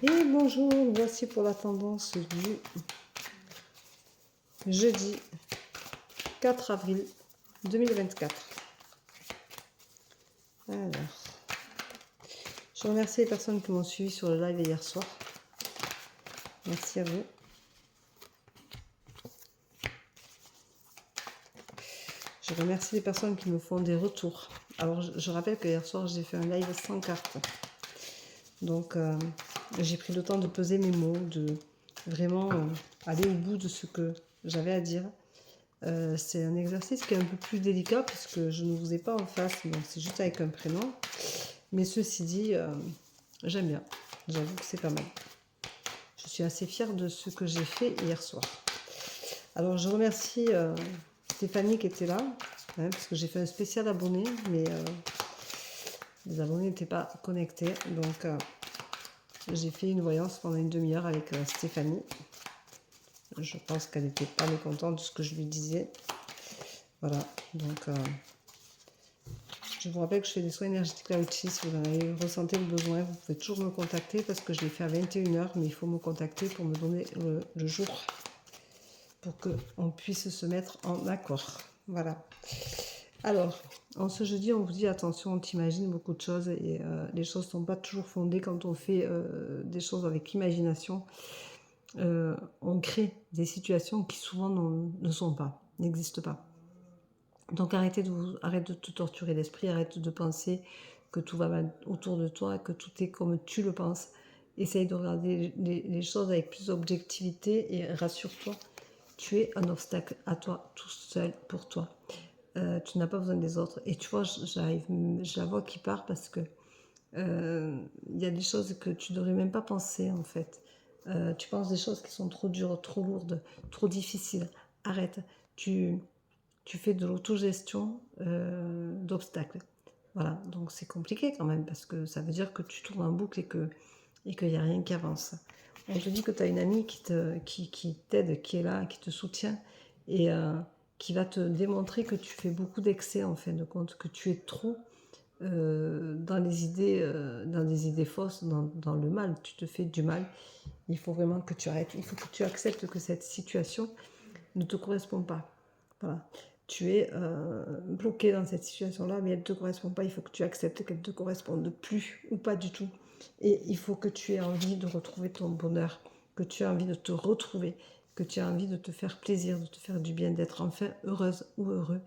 Et bonjour, voici pour la tendance du jeudi 4 avril 2024. Alors, je remercie les personnes qui m'ont suivi sur le live hier soir. Merci à vous. Je remercie les personnes qui me font des retours. Alors, je rappelle que hier soir, j'ai fait un live sans carte. Donc, j'ai pris le temps de peser mes mots, de vraiment aller au bout de ce que j'avais à dire. C'est un exercice qui est un peu plus délicat puisque je ne vous ai pas en face, donc c'est juste avec un prénom. Mais ceci dit, j'aime bien. J'avoue que c'est pas mal. Je suis assez fière de ce que j'ai fait hier soir. Alors, je remercie Stéphanie qui était là, hein, parce que j'ai fait un spécial abonné, mais les abonnés n'étaient pas connectés. Donc, j'ai fait une voyance pendant une demi-heure avec Stéphanie. Je pense qu'elle n'était pas mécontente de ce que je lui disais. Voilà, donc je vous rappelle que je fais des soins énergétiques là aussi. Si vous en avez ressenti le besoin, vous pouvez toujours me contacter parce que je l'ai fait à 21 h, mais il faut me contacter pour me donner le jour pour qu'on puisse se mettre en accord. Voilà. Alors, en ce jeudi, on vous dit attention, on t'imagine beaucoup de choses et les choses ne sont pas toujours fondées quand on fait des choses avec imagination. On crée des situations qui souvent ne sont pas, n'existent pas. Donc arrête de te torturer l'esprit, arrête de penser que tout va mal autour de toi, que tout est comme tu le penses. Essaye de regarder les choses avec plus d'objectivité et rassure-toi, tu es un obstacle à toi, tout seul pour toi. Tu n'as pas besoin des autres. Et tu vois, je la vois qui part parce que y a des choses que tu ne devrais même pas penser en fait. Tu penses des choses qui sont trop dures, trop lourdes, trop difficiles. Arrête. Tu fais de l'autogestion d'obstacles. Voilà, donc c'est compliqué quand même parce que ça veut dire que tu tournes en boucle et qu'il n'y a rien qui avance. On te dit que tu as une amie qui t'aide, qui est là, qui te soutient et qui va te démontrer que tu fais beaucoup d'excès en fin de compte, que tu es trop dans des idées fausses, dans le mal, tu te fais du mal. Il faut vraiment que tu arrêtes, il faut que tu acceptes que cette situation ne te correspond pas. Voilà. Tu es bloqué dans cette situation-là, mais elle ne te correspond pas. Il faut que tu acceptes qu'elle ne te corresponde plus ou pas du tout. Et il faut que tu aies envie de retrouver ton bonheur, que tu aies envie de te retrouver, que tu aies envie de te faire plaisir, de te faire du bien, d'être enfin heureuse ou heureux,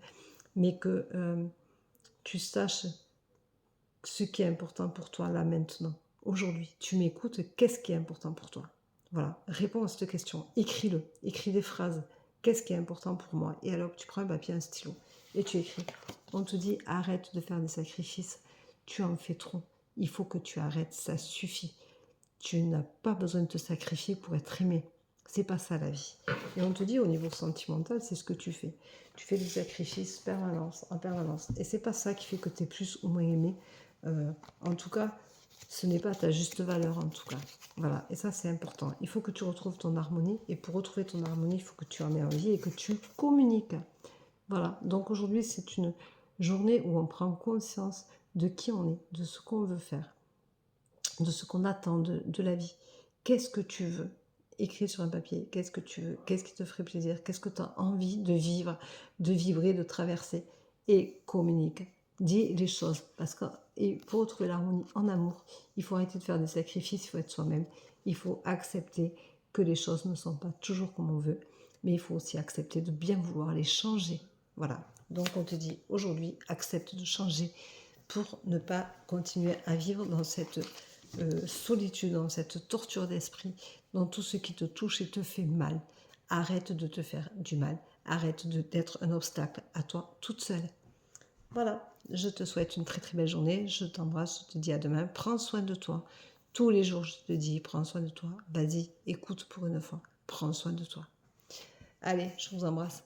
mais que tu saches ce qui est important pour toi là maintenant. Aujourd'hui, tu m'écoutes, qu'est-ce qui est important pour toi? Voilà, réponds à cette question, écris-le, écris des phrases. Qu'est-ce qui est important pour moi? Et alors tu prends un papier, un stylo et tu écris. On te dit arrête de faire des sacrifices, tu en fais trop. Il faut que tu arrêtes, ça suffit. Tu n'as pas besoin de te sacrifier pour être aimé. C'est pas ça la vie. Et on te dit au niveau sentimental, c'est ce que tu fais. Tu fais des sacrifices en permanence. Et c'est pas ça qui fait que tu es plus ou moins aimé. En tout cas, ce n'est pas ta juste valeur en tout cas. Voilà, et ça c'est important. Il faut que tu retrouves ton harmonie. Et pour retrouver ton harmonie, il faut que tu en aies envie et que tu communiques. Voilà, donc aujourd'hui c'est une journée où on prend conscience de qui on est, de ce qu'on veut faire, de ce qu'on attend de la vie. Qu'est-ce que tu veux? Écris sur un papier, qu'est-ce que tu veux? Qu'est-ce qui te ferait plaisir? Qu'est-ce que tu as envie de vivre, de vibrer, de traverser? Et communique. Dis les choses. Parce que et pour retrouver l'harmonie en amour, il faut arrêter de faire des sacrifices, il faut être soi-même. Il faut accepter que les choses ne sont pas toujours comme on veut, mais il faut aussi accepter de bien vouloir les changer. Voilà. Donc on te dit aujourd'hui, accepte de changer pour ne pas continuer à vivre dans cette solitude, dans cette torture d'esprit, dans tout ce qui te touche et te fait mal. Arrête de te faire du mal. Arrête d'être un obstacle à toi toute seule. Voilà, je te souhaite une très très belle journée. Je t'embrasse, je te dis à demain. Prends soin de toi. Tous les jours, je te dis, prends soin de toi. Vas-y, écoute pour une fois. Prends soin de toi. Allez, je vous embrasse.